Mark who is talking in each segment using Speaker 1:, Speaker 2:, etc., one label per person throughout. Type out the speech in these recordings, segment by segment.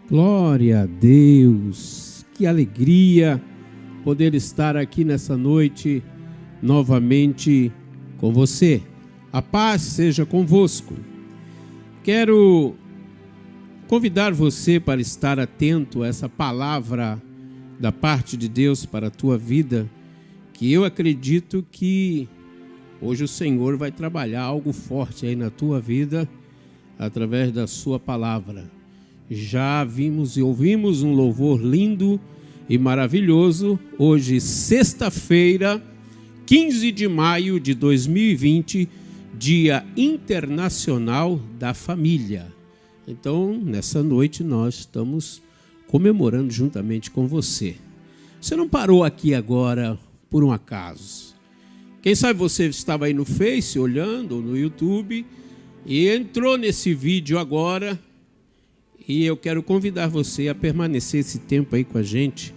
Speaker 1: Glória a Deus, que alegria poder estar aqui nessa noite novamente com você. A paz seja convosco. Quero convidar você para estar atento a essa palavra da parte de Deus para a tua vida, que eu acredito que hoje o Senhor vai trabalhar algo forte aí na tua vida através da sua palavra. Já vimos e ouvimos um louvor lindo e maravilhoso. Hoje, sexta-feira, 15 de maio de 2020, Dia Internacional da Família. Então, nessa noite, nós estamos comemorando juntamente com você. Você não parou aqui agora por um acaso. Quem sabe você estava aí no Face, olhando, ou no YouTube, e entrou nesse vídeo agora. E eu quero convidar você a permanecer esse tempo aí com a gente,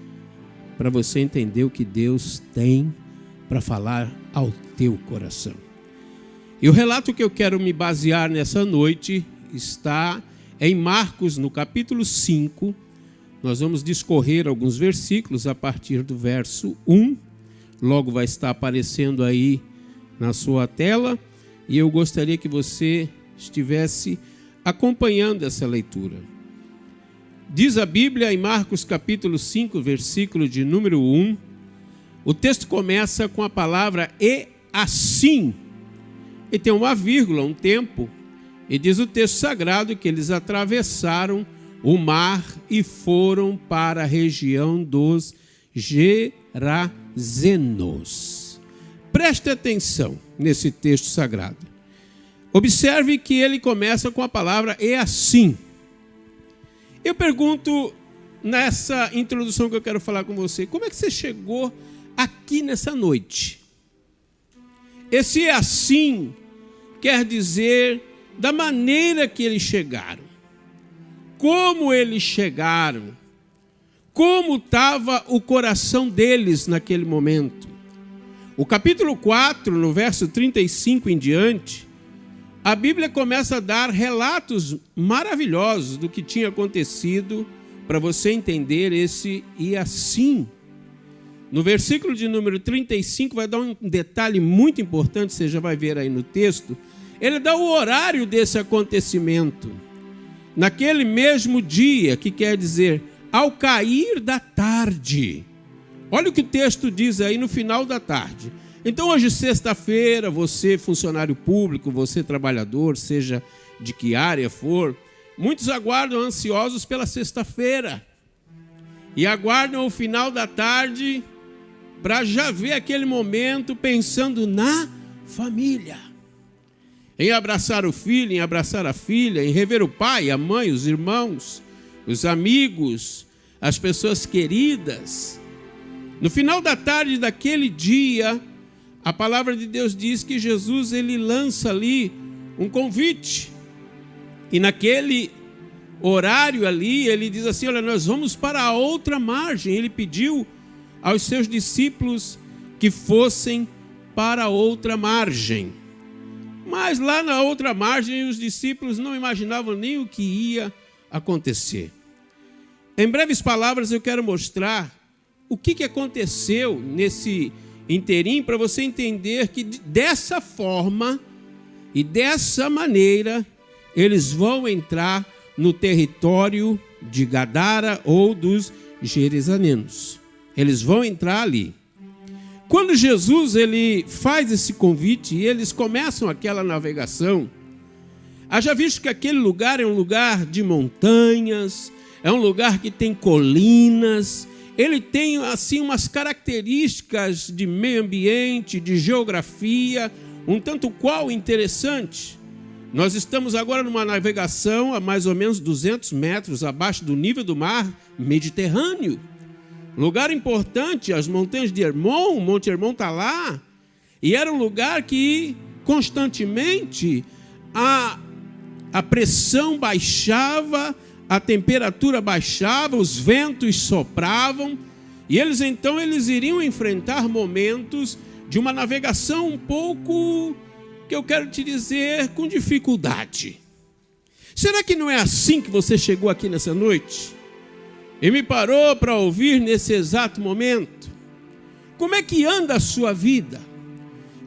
Speaker 1: para você entender o que Deus tem para falar ao teu coração. E o relato que eu quero me basear nessa noite está em Marcos, no capítulo 5. Nós vamos discorrer alguns versículos a partir do verso 1. Logo vai estar aparecendo aí na sua tela. E eu gostaria que você estivesse acompanhando essa leitura. Diz a Bíblia em Marcos capítulo 5, versículo de número 1, o texto começa com a palavra "e assim", e tem uma vírgula, um tempo, e diz o texto sagrado que eles atravessaram o mar e foram para a região dos Gerazenos. Preste atenção nesse texto sagrado. Observe que ele começa com a palavra "e assim". Eu pergunto, nessa introdução que eu quero falar com você, como é que você chegou aqui nessa noite? Esse "e assim" quer dizer da maneira que eles chegaram. Como eles chegaram. Como estava o coração deles naquele momento. O capítulo 4, no verso 35 em diante, a Bíblia começa a dar relatos maravilhosos do que tinha acontecido para você entender esse "e assim". No versículo de número 35 vai dar um detalhe muito importante, você já vai ver aí no texto. Ele dá o horário desse acontecimento. Naquele mesmo dia, que quer dizer ao cair da tarde. Olha o que o texto diz aí no final da tarde. Então hoje, sexta-feira, você funcionário público, você trabalhador, seja de que área for, muitos aguardam ansiosos pela sexta-feira e aguardam o final da tarde para já ver aquele momento pensando na família, em abraçar o filho, em abraçar a filha, em rever o pai, a mãe, os irmãos, os amigos, as pessoas queridas. No final da tarde daquele dia, a palavra de Deus diz que Jesus ele lança ali um convite. E naquele horário ali, ele diz assim: olha, nós vamos para a outra margem. Ele pediu aos seus discípulos que fossem para a outra margem. Mas lá na outra margem, os discípulos não imaginavam nem o que ia acontecer. Em breves palavras, eu quero mostrar o que aconteceu nesse inteirinho, para você entender que dessa forma e dessa maneira eles vão entrar no território de Gadara ou dos Gerazenos. Eles vão entrar ali. Quando Jesus ele faz esse convite e eles começam aquela navegação, haja visto que aquele lugar é um lugar de montanhas, é um lugar que tem colinas. Ele tem assim umas características de meio ambiente, de geografia, um tanto qual interessante. Nós estamos agora numa navegação a mais ou menos 200 metros abaixo do nível do mar Mediterrâneo. Lugar importante, as montanhas de Hermon, o Monte Hermon está lá. E era um lugar que constantemente a pressão baixava, a temperatura baixava, os ventos sopravam, e eles iriam enfrentar momentos de uma navegação um pouco, que eu quero te dizer, com dificuldade. Será que não é assim que você chegou aqui nessa noite? e me parou para ouvir nesse exato momento. Como é que anda a sua vida?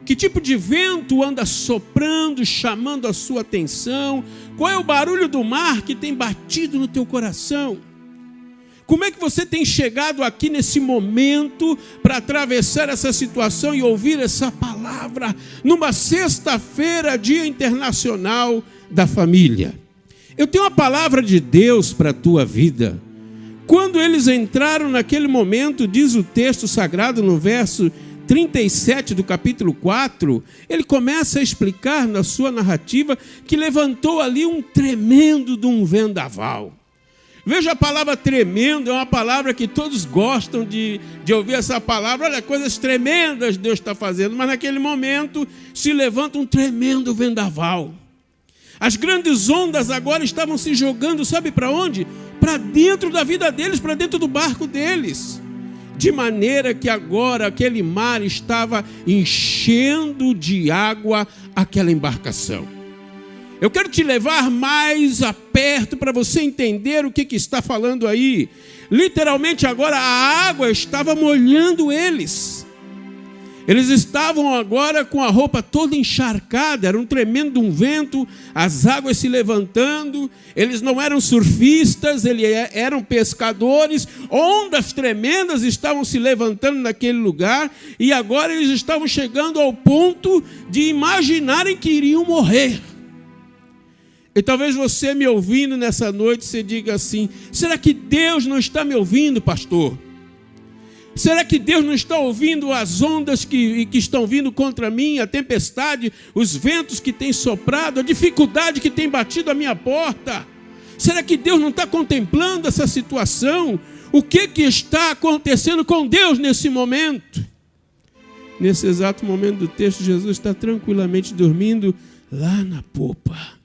Speaker 1: Que tipo de vento anda soprando, chamando a sua atenção? Qual é o barulho do mar que tem batido no teu coração? Como é que você tem chegado aqui nesse momento para atravessar essa situação e ouvir essa palavra numa sexta-feira, Dia Internacional da Família? Eu tenho uma palavra de Deus para a tua vida. Quando eles entraram naquele momento, diz o texto sagrado no verso 37 do capítulo 4, ele começa a explicar na sua narrativa que levantou ali um tremendo de um vendaval. Veja, a palavra tremendo é uma palavra que todos gostam de ouvir essa palavra. Olha, coisas tremendas Deus está fazendo, mas naquele momento se levanta um tremendo vendaval. As grandes ondas agora estavam se jogando, sabe para onde? Para dentro da vida deles, para dentro do barco deles. De maneira que agora aquele mar estava enchendo de água aquela embarcação. Eu quero te levar mais a perto para você entender o que está falando aí. Literalmente agora a água estava molhando eles. Eles estavam agora com a roupa toda encharcada, era um tremendo vento, as águas se levantando. Eles não eram surfistas, eles eram pescadores. Ondas tremendas estavam se levantando naquele lugar, e agora eles estavam chegando ao ponto de imaginarem que iriam morrer. E talvez você me ouvindo nessa noite, você diga assim: será que Deus não está me ouvindo, pastor? Será que Deus não está ouvindo as ondas que estão vindo contra mim, a tempestade, os ventos que têm soprado, a dificuldade que tem batido à minha porta? Será que Deus não está contemplando essa situação? O que está acontecendo com Deus nesse momento? Nesse exato momento do texto, Jesus está tranquilamente dormindo lá na popa.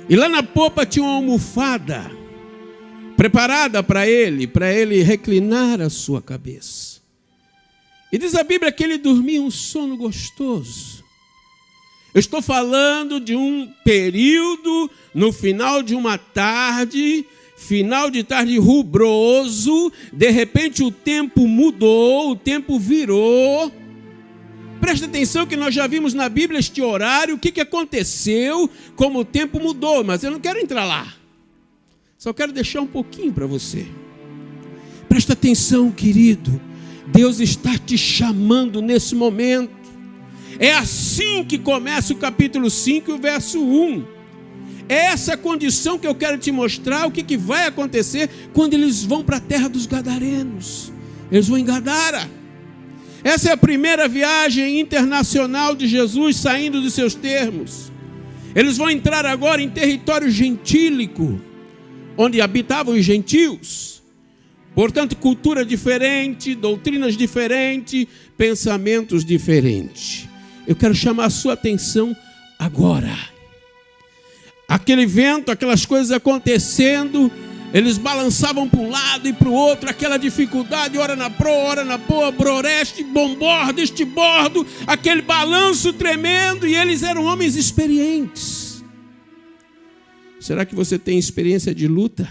Speaker 1: E lá na popa tinha uma almofada preparada para ele reclinar a sua cabeça. E diz a Bíblia que ele dormia um sono gostoso. Eu estou falando de um período no final de uma tarde, final de tarde rubroso. De repente o tempo mudou, o tempo virou. Presta atenção que nós já vimos na Bíblia este horário, o que aconteceu, como o tempo mudou, mas eu não quero entrar lá. Só quero deixar um pouquinho para você. Presta atenção, querido. Deus está te chamando nesse momento. É assim que começa o capítulo 5 e o verso 1. É essa condição que eu quero te mostrar, o que vai acontecer quando eles vão para a terra dos Gadarenos. Eles vão em Gadara. Essa é a primeira viagem internacional de Jesus saindo dos seus termos. Eles vão entrar agora em território gentílico, onde habitavam os gentios. Portanto, cultura diferente, doutrinas diferentes, pensamentos diferentes. Eu quero chamar a sua atenção agora. Aquele vento, aquelas coisas acontecendo, eles balançavam para um lado e para o outro, aquela dificuldade, ora na proa, ora na poa, boreste, bombordo, este bordo, aquele balanço tremendo, e eles eram homens experientes. Será que você tem experiência de luta?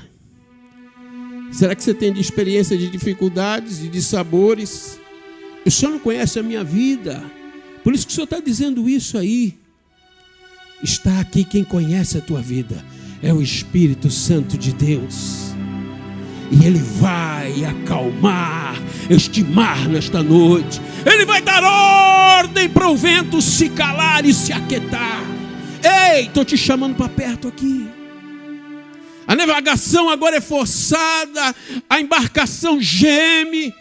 Speaker 1: Será que você tem experiência de dificuldades e de sabores? O Senhor não conhece a minha vida, por isso que o Senhor está dizendo isso aí. Está aqui quem conhece a tua vida, é o Espírito Santo de Deus. E Ele vai acalmar este mar nesta noite. Ele vai dar ordem para o vento se calar e se aquietar. Ei, estou te chamando para perto aqui. A navegação agora é forçada, a embarcação geme.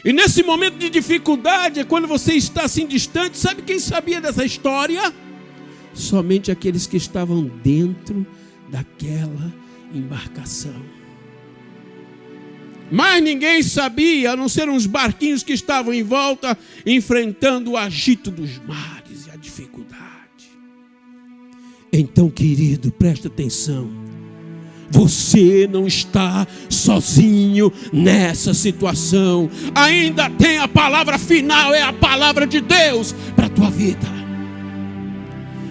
Speaker 1: E nesse momento de dificuldade, é quando você está assim distante. Sabe quem sabia dessa história? Somente aqueles que estavam dentro daquela embarcação. Mas ninguém sabia, a não ser uns barquinhos que estavam em volta, enfrentando o agito dos mares e a dificuldade. Então, querido, presta atenção. Você não está sozinho nessa situação. Ainda tem a palavra final, é a palavra de Deus para a tua vida.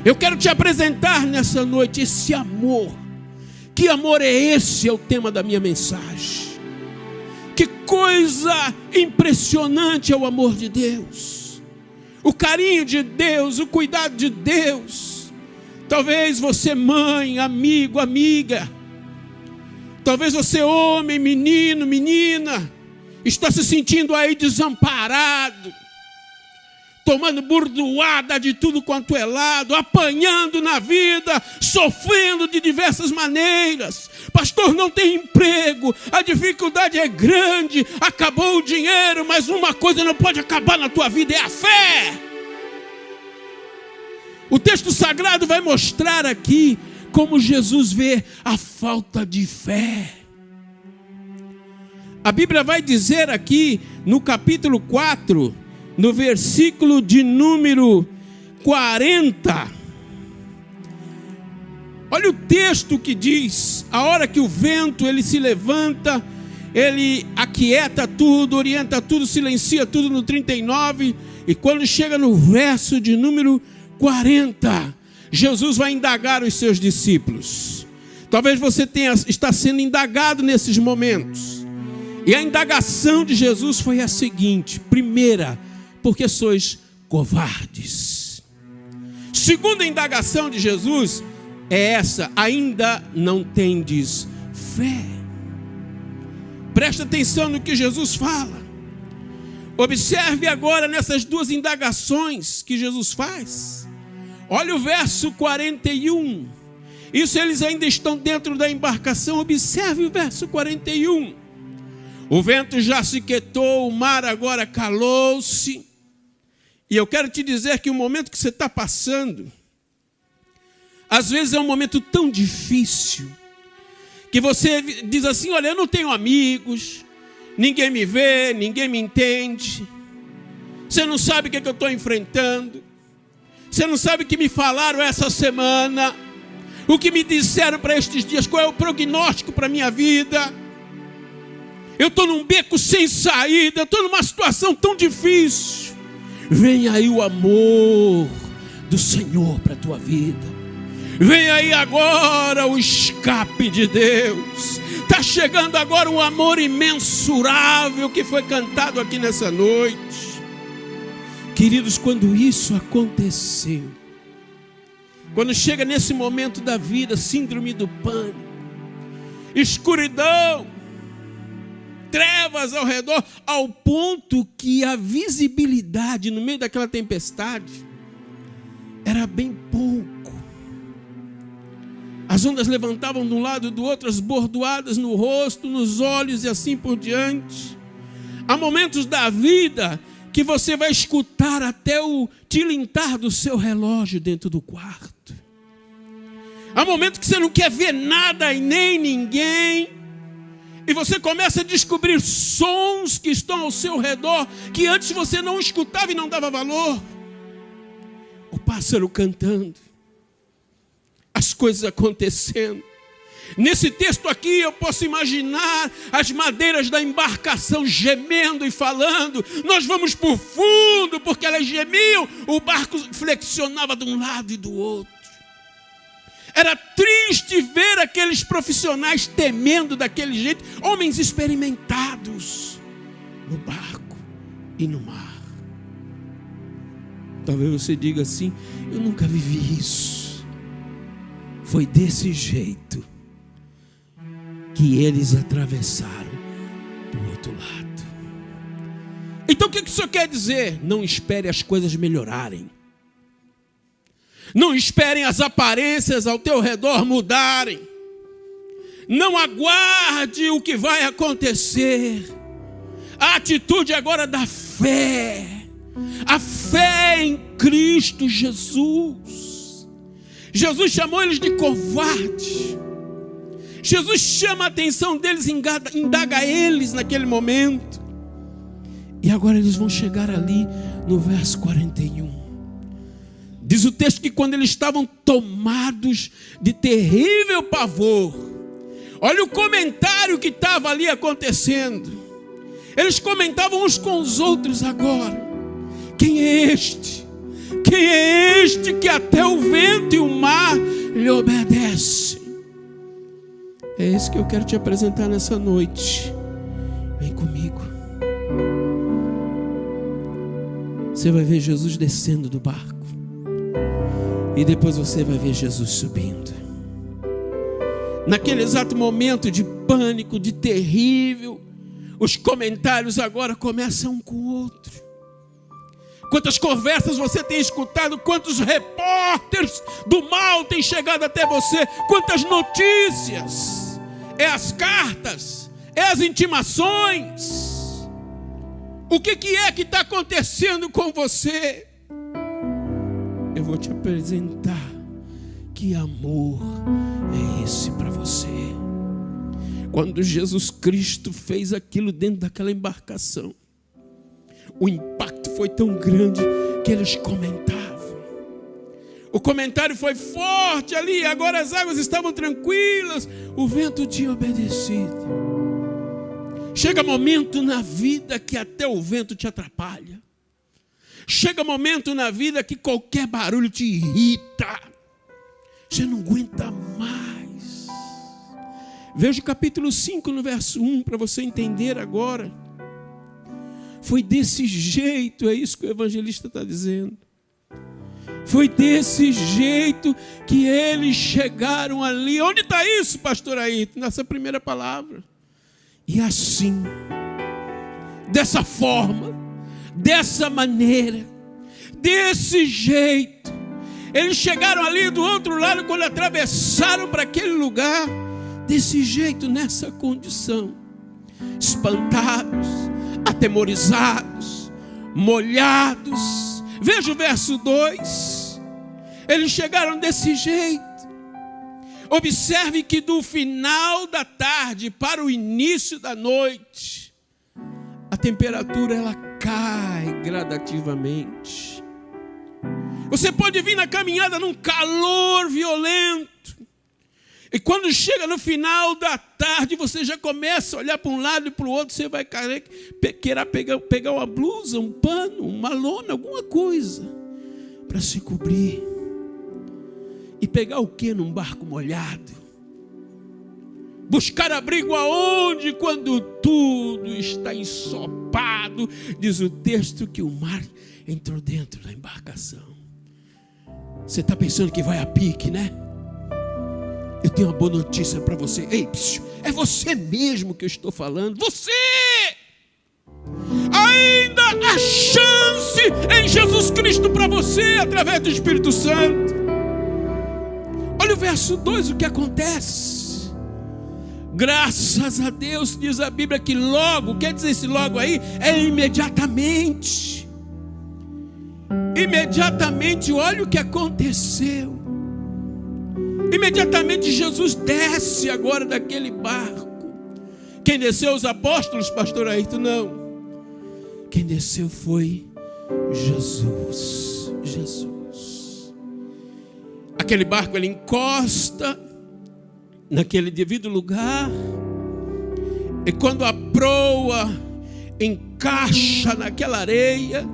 Speaker 1: Eu quero te apresentar nessa noite esse amor Que amor é esse? É o tema da minha mensagem. Que coisa impressionante é o amor de Deus, o carinho de Deus, o cuidado de Deus. Talvez você, mãe, amigo, amiga, talvez você, homem, menino, menina, está se sentindo aí desamparado, tomando burdoada de tudo quanto é lado, apanhando na vida, sofrendo de diversas maneiras. Pastor, não tem emprego, a dificuldade é grande, acabou o dinheiro, mas uma coisa não pode acabar na tua vida, é a fé. O texto sagrado vai mostrar aqui como Jesus vê a falta de fé. A Bíblia vai dizer aqui no capítulo 4, no versículo de número 40. Olha o texto que diz: a hora que o vento ele se levanta, ele aquieta tudo, orienta tudo, silencia tudo no 39. E quando chega no verso de número 40, Jesus vai indagar os seus discípulos. Talvez você está sendo indagado nesses momentos. E a indagação de Jesus foi a seguinte: primeira, porque sois covardes. Segunda indagação de Jesus é essa: ainda não tendes fé. Presta atenção no que Jesus fala. Observe agora nessas duas indagações que Jesus faz. Olha o verso 41. Isso eles ainda estão dentro da embarcação. Observe o verso 41. O vento já se quietou, o mar agora calou-se. E eu quero te dizer que o momento que você está passando, às vezes é um momento tão difícil, que você diz assim: olha, eu não tenho amigos, ninguém me vê, ninguém me entende. Você não sabe o que eu estou enfrentando. Você não sabe o que me falaram essa semana, o que me disseram para estes dias, qual é o prognóstico para a minha vida. Eu estou num beco sem saída, eu estou numa situação tão difícil. Vem aí o amor do Senhor para a tua vida. Vem aí agora o escape de Deus. Está chegando agora um amor imensurável que foi cantado aqui nessa noite. Queridos, quando isso aconteceu, quando chega nesse momento da vida, síndrome do pânico, escuridão, trevas ao redor, ao ponto que a visibilidade no meio daquela tempestade era bem pouco. As ondas levantavam de um lado e do outro, as bordoadas no rosto, nos olhos e assim por diante. Há momentos da vida que você vai escutar até o tilintar do seu relógio dentro do quarto. Há momentos que você não quer ver nada e nem ninguém. E você começa a descobrir sons que estão ao seu redor, que antes você não escutava e não dava valor. O pássaro cantando, as coisas acontecendo. Nesse texto aqui eu posso imaginar as madeiras da embarcação gemendo e falando: nós vamos por fundo, porque elas gemiam. O barco flexionava de um lado e do outro. Era triste ver aqueles profissionais temendo daquele jeito, homens experimentados no barco e no mar. Talvez você diga assim: eu nunca vivi isso. Foi desse jeito que eles atravessaram para o outro lado. Então o que isso quer dizer? Não espere as coisas melhorarem. Não esperem as aparências ao teu redor mudarem. Não aguarde o que vai acontecer. A atitude agora da fé. A fé em Cristo Jesus. Jesus chamou eles de covardes. Jesus chama a atenção deles, indaga eles naquele momento. E agora eles vão chegar ali no verso 41. Diz o texto que quando eles estavam tomados de terrível pavor, olha o comentário que estava ali acontecendo. Eles comentavam uns com os outros agora: quem é este? Quem é este que até o vento e o mar lhe obedecem? É esse que eu quero te apresentar nessa noite. Vem comigo. Você vai ver Jesus descendo do barco. E depois você vai ver Jesus subindo. Naquele exato momento de pânico, de terrível, os comentários agora começam um com o outro. Quantas conversas você tem escutado, quantos repórteres do mal têm chegado até você, quantas notícias, é as cartas, é as intimações. O que é que está acontecendo com você? Eu vou te apresentar que amor é esse para você. Quando Jesus Cristo fez aquilo dentro daquela embarcação, o impacto foi tão grande que eles comentavam. O comentário foi forte ali, agora as águas estavam tranquilas, o vento tinha obedecido. Chega momento na vida que até o vento te atrapalha. Chega momento na vida que qualquer barulho te irrita. Você não aguenta mais. Veja o capítulo 5 no verso 1 para você entender agora. Foi desse jeito, é isso que o evangelista está dizendo. Foi desse jeito que eles chegaram ali. Onde está isso, pastor Ayrton? Nessa primeira palavra. E assim, dessa forma, dessa maneira, desse jeito, eles chegaram ali do outro lado quando atravessaram para aquele lugar, desse jeito, nessa condição, espantados, atemorizados, molhados. Veja o verso 2. Eles chegaram desse jeito. Observe que do final da tarde para o início da noite, a temperatura ela cai gradativamente. Você pode vir na caminhada num calor violento, e quando chega no final da tarde, você já começa a olhar para um lado e para o outro. Você vai querer pegar uma blusa, um pano, uma lona, alguma coisa para se cobrir. E pegar o que num barco molhado? Buscar abrigo aonde quando tudo está ensopado? Diz o texto que o mar entrou dentro da embarcação. Você está pensando que vai a pique, né? Eu tenho uma boa notícia para você. Ei, é você mesmo que eu estou falando. Você! Ainda há chance em Jesus Cristo para você, através do Espírito Santo. Olha o verso 2, o que acontece. Graças a Deus, diz a Bíblia que logo, quer dizer esse logo aí? É imediatamente. Imediatamente, olha o que aconteceu. Imediatamente Jesus desce agora daquele barco. Quem desceu? Os apóstolos, pastor Ayrton? Não. Quem desceu foi Jesus. Jesus. Aquele barco ele encosta naquele devido lugar. E quando a proa encaixa naquela areia,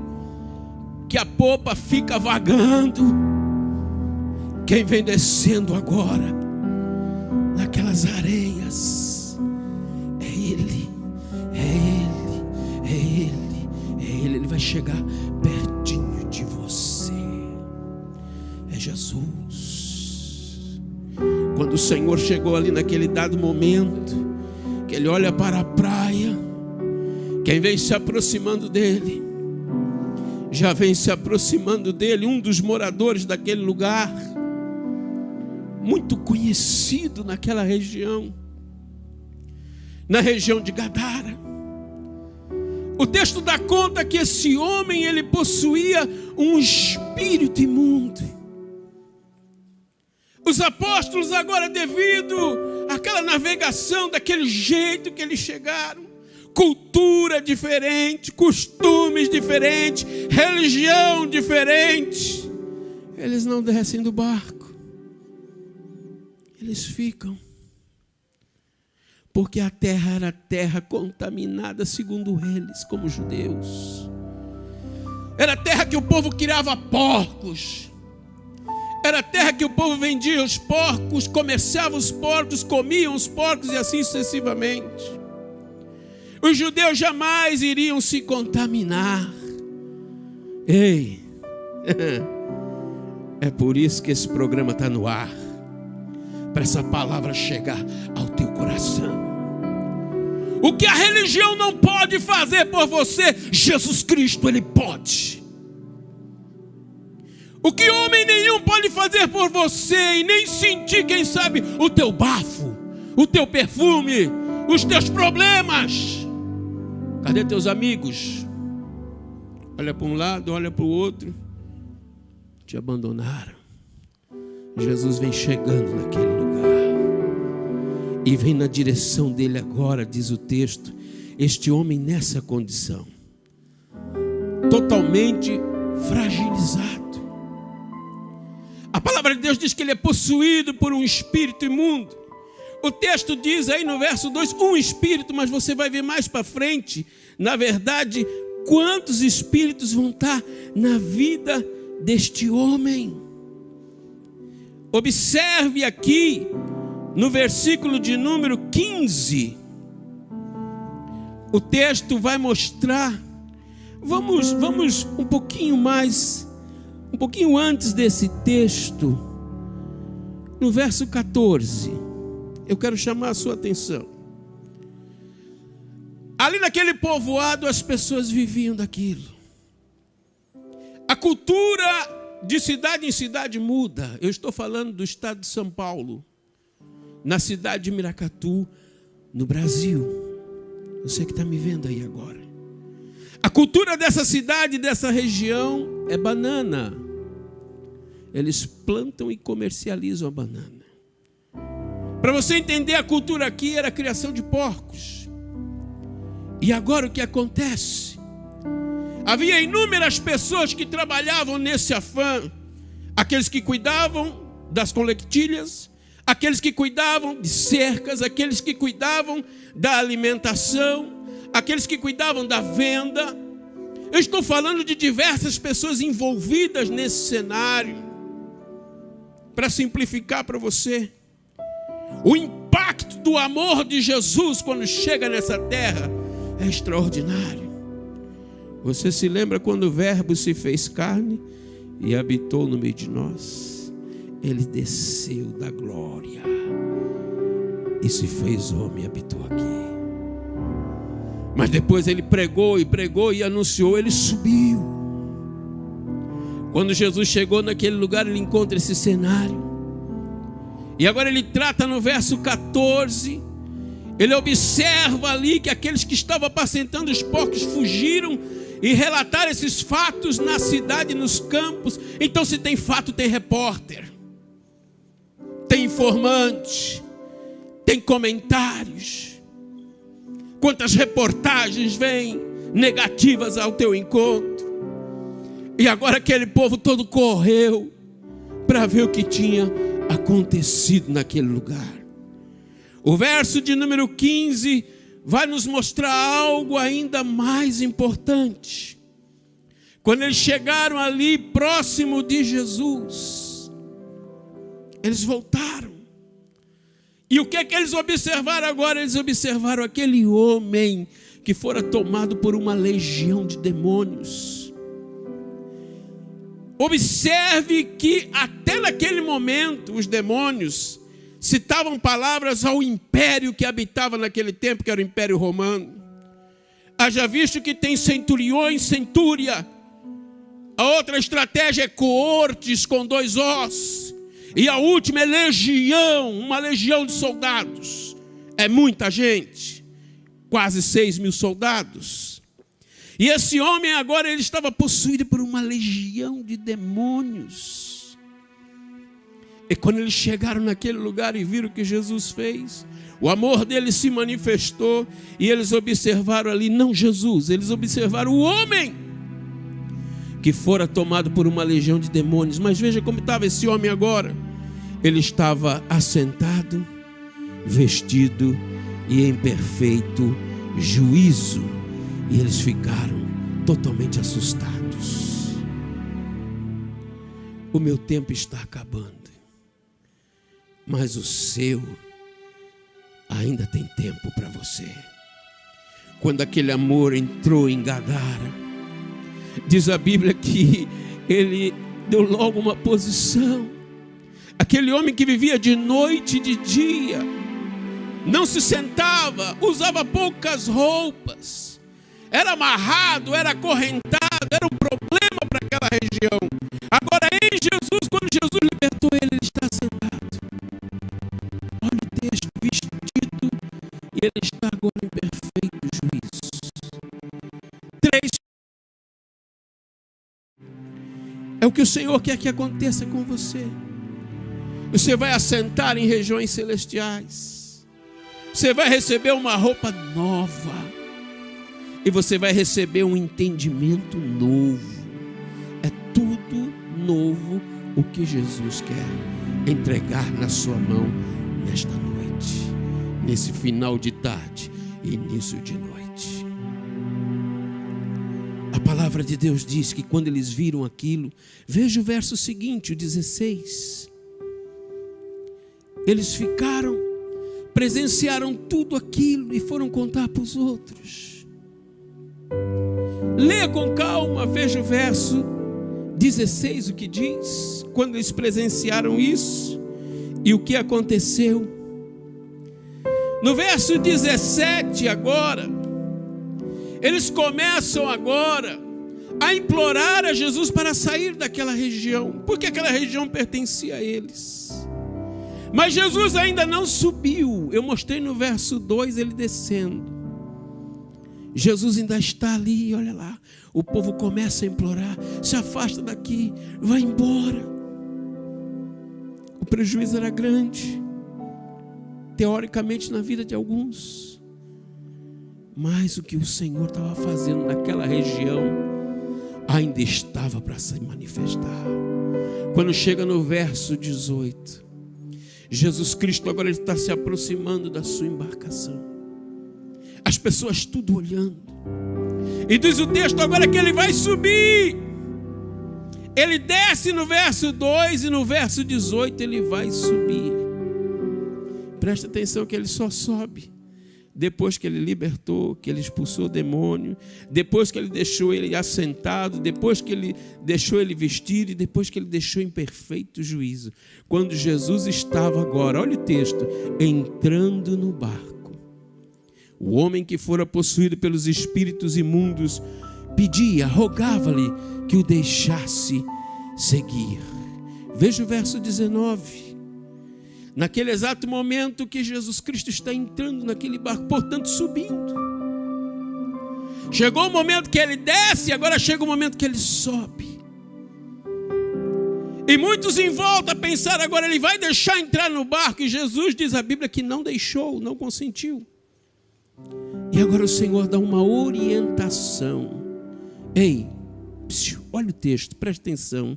Speaker 1: que a popa fica vagando, quem vem descendo agora naquelas areias é Ele, é Ele, é Ele, é Ele. Ele vai chegar pertinho de você. É Jesus. Quando o Senhor chegou ali naquele dado momento, que Ele olha para a praia, quem vem se aproximando dele, já vem se aproximando dele um dos moradores daquele lugar, muito conhecido naquela região, na região de Gadara. O texto dá conta que esse homem, ele possuía um espírito imundo. Os apóstolos agora, devido àquela navegação, daquele jeito que eles chegaram, cultura diferente, costumes diferentes, religião diferente, eles não descem do barco. Eles ficam, porque a terra era terra contaminada, segundo eles, como judeus. Era terra que o povo criava porcos, Era a terra que o povo vendia os porcos, comerciava os porcos, comiam os porcos e assim sucessivamente. Os judeus jamais iriam se contaminar. Ei, é por isso que esse programa está no ar, para essa palavra chegar ao teu coração. O que a religião não pode fazer por você, Jesus Cristo, Ele pode. O que homem nenhum pode fazer por você, e nem sentir, quem sabe, o teu bafo, o teu perfume, os teus problemas. Cadê teus amigos? Olha para um lado, olha para o outro. Te abandonaram. Jesus vem chegando naquele lugar e vem na direção dele agora, diz o texto. Este homem nessa condição, totalmente fragilizado. A palavra de Deus diz que ele é possuído por um espírito imundo. O texto diz aí no verso 2, um espírito, mas você vai ver mais para frente, na verdade, quantos espíritos vão estar na vida deste homem. Observe aqui, no versículo de número 15, o texto vai mostrar, vamos um pouquinho mais, um pouquinho antes desse texto, no verso 14, eu quero chamar a sua atenção. Ali naquele povoado as pessoas viviam daquilo. A cultura de cidade em cidade muda. Eu estou falando do estado de São Paulo, na cidade de Miracatu, no Brasil. Você que está me vendo aí agora. A cultura dessa cidade, dessa região, é banana. Eles plantam e comercializam a banana. Para você entender, a cultura aqui era a criação de porcos. E agora o que acontece? Havia inúmeras pessoas que trabalhavam nesse afã. Aqueles que cuidavam das coletilhas, aqueles que cuidavam de cercas, aqueles que cuidavam da alimentação, aqueles que cuidavam da venda. Eu estou falando de diversas pessoas envolvidas nesse cenário. Para simplificar para você, o impacto do amor de Jesus quando chega nessa terra é extraordinário. Você se lembra quando o Verbo se fez carne e habitou no meio de nós? Ele desceu da glória e se fez homem e habitou aqui. Mas depois ele pregou e anunciou, ele subiu. Quando Jesus chegou naquele lugar, ele encontra esse cenário. E agora ele trata no verso 14, ele observa ali que aqueles que estavam apacentando os porcos fugiram e relataram esses fatos na cidade, nos campos. Então, se tem fato, tem repórter, tem informante, tem comentários. Quantas reportagens vêm negativas ao teu encontro. E agora aquele povo todo correu para ver o que tinha acontecido naquele lugar. O verso de número 15 vai nos mostrar algo ainda mais importante. Quando eles chegaram ali próximo de Jesus, eles voltaram. E o que é que eles observaram agora? Eles observaram aquele homem que fora tomado por uma legião de demônios. Observe que até naquele momento os demônios citavam palavras ao império que habitava naquele tempo, que era o Império Romano. Haja visto que tem centuriões, centúria. A outra estratégia é coortes com 2 ossos. E a última é legião, uma legião de soldados. É muita gente, quase 6.000 soldados. E esse homem agora ele estava possuído por uma legião de demônios. E quando eles chegaram naquele lugar e viram o que Jesus fez, o amor dele se manifestou e eles observaram ali, não Jesus, eles observaram o homem que fora tomado por uma legião de demônios. Mas veja como estava esse homem agora. Ele estava assentado, vestido e em perfeito juízo. E eles ficaram totalmente assustados. o meu tempo está acabando. Mas o seu ainda tem tempo para você. Quando aquele amor entrou em Gadara, diz a Bíblia que ele deu logo uma posição. Aquele homem que vivia de noite e de dia, não se sentava, usava poucas roupas, era amarrado, era acorrentado, era um problema para aquela região. Agora em Jesus, quando Jesus libertou ele, ele está sentado. Olha o texto, vestido, e ele está agora em perfeito juízo. 3. É o que o Senhor quer que aconteça com você. Você vai assentar em regiões celestiais. Você vai receber uma roupa nova. E você vai receber um entendimento novo. É tudo novo o que Jesus quer entregar na sua mão nesta noite, nesse final de tarde e início de noite. A palavra de Deus diz que quando eles viram aquilo, veja o verso seguinte, o 16. Eles ficaram, presenciaram tudo aquilo e foram contar para os outros. Leia com calma, veja o verso 16, o que diz, quando eles presenciaram isso e o que aconteceu. No verso 17 agora, eles começam agora a implorar a Jesus para sair daquela região, porque aquela região pertencia a eles. Mas Jesus ainda não subiu. Eu mostrei no verso 2 ele descendo. Jesus ainda está ali, olha lá. O povo começa a implorar: se afasta daqui, vai embora. O prejuízo era grande, teoricamente, na vida de alguns. Mas o que o Senhor estava fazendo naquela região ainda estava para se manifestar. Quando chega no verso 18, Jesus Cristo agora está se aproximando da sua embarcação. As pessoas tudo olhando. E diz o texto agora que ele vai subir. Ele desce no verso 2 e no verso 18 ele vai subir. Presta atenção que ele só sobe depois que ele libertou, que ele expulsou o demônio, depois que ele deixou ele assentado, depois que ele deixou ele vestir e depois que ele deixou em perfeito juízo. Quando Jesus estava agora, olha o texto, entrando no barco, o homem que fora possuído pelos espíritos imundos pedia, rogava-lhe que o deixasse seguir. Veja o verso 19. Naquele exato momento que Jesus Cristo está entrando naquele barco, portanto subindo. Chegou o momento que ele desce, agora chega o momento que ele sobe. E muitos em volta pensaram, agora ele vai deixar entrar no barco. E Jesus diz a Bíblia que não deixou, não consentiu. E agora o Senhor dá uma orientação. Ei, olha o texto, preste atenção.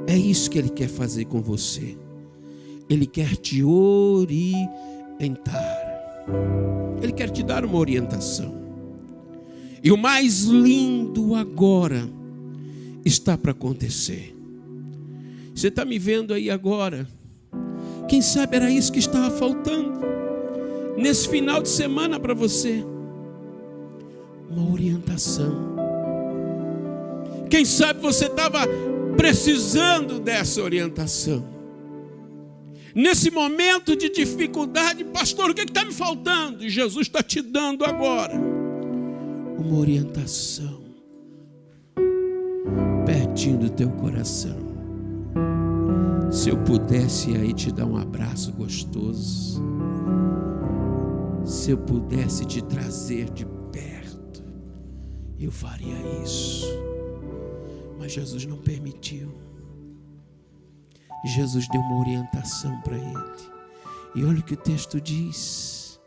Speaker 1: É isso que ele quer fazer com você. Ele quer te orientar. Ele quer te dar uma orientação. E o mais lindo agora está para acontecer. Você está me vendo aí agora? Quem sabe era isso que estava faltando nesse final de semana para você. Uma orientação. Quem sabe você estava precisando dessa orientação. Nesse momento de dificuldade, pastor, o que está me faltando? Jesus está te dando agora uma orientação pertinho do teu coração. Se eu pudesse aí te dar um abraço gostoso, se eu pudesse te trazer de perto, eu faria isso. Mas Jesus não permitiu. Jesus deu uma orientação para ele. E olha o que o texto diz.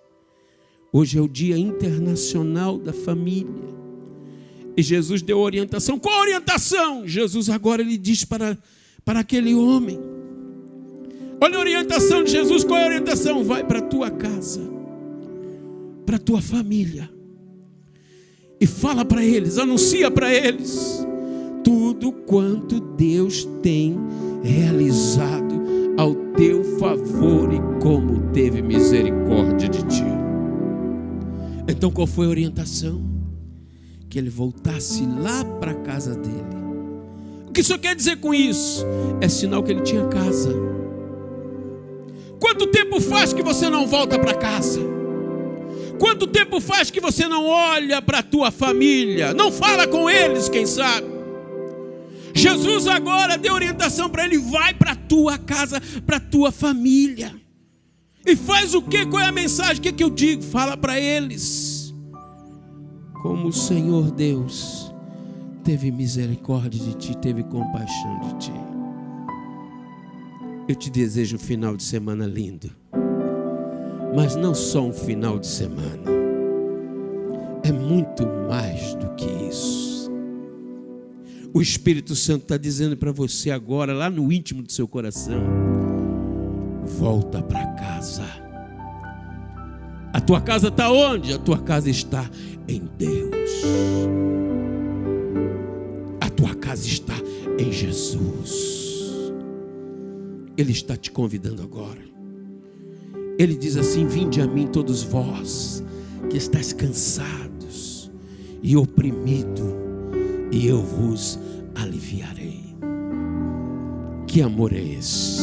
Speaker 1: Hoje é o Dia Internacional da Família. E Jesus deu orientação. Qual a orientação? Jesus agora ele diz para aquele homem. Olha a orientação de Jesus. Qual é a orientação? Vai para a tua casa, para a tua família. E fala para eles, anuncia para eles. tudo quanto Deus tem realizado ao teu favor e como teve misericórdia de ti. Então qual foi a orientação? Que ele voltasse lá para a casa dele. O que isso quer dizer com isso? É sinal que ele tinha casa. Quanto tempo faz que você não volta para casa? Quanto tempo faz que você não olha para a tua família? Não fala com eles, quem sabe? Jesus agora deu orientação para ele: vai para a tua casa, para a tua família. E faz o quê? Qual é a mensagem? O que eu digo? Fala para eles: como o Senhor Deus teve misericórdia de ti, teve compaixão de ti. Eu te desejo um final de semana lindo. Mas não só um final de semana. É muito mais do que isso. O Espírito Santo está dizendo para você agora, lá no íntimo do seu coração: volta para casa. A tua casa está onde? A tua casa está em Deus. A tua casa está em Jesus. Ele está te convidando agora. Ele diz assim: vinde a mim todos vós que estáis cansados e oprimidos, e eu vos aliviarei. Que amor é esse?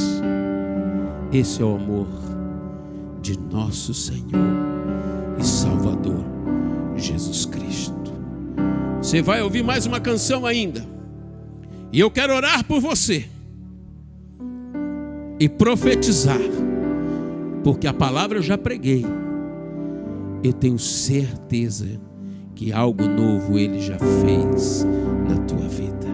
Speaker 1: Esse é o amor de nosso Senhor e Salvador Jesus Cristo. Você vai ouvir mais uma canção ainda, e eu quero orar por você e profetizar, porque a palavra eu já preguei. Eu tenho certeza que algo novo Ele já fez na tua vida.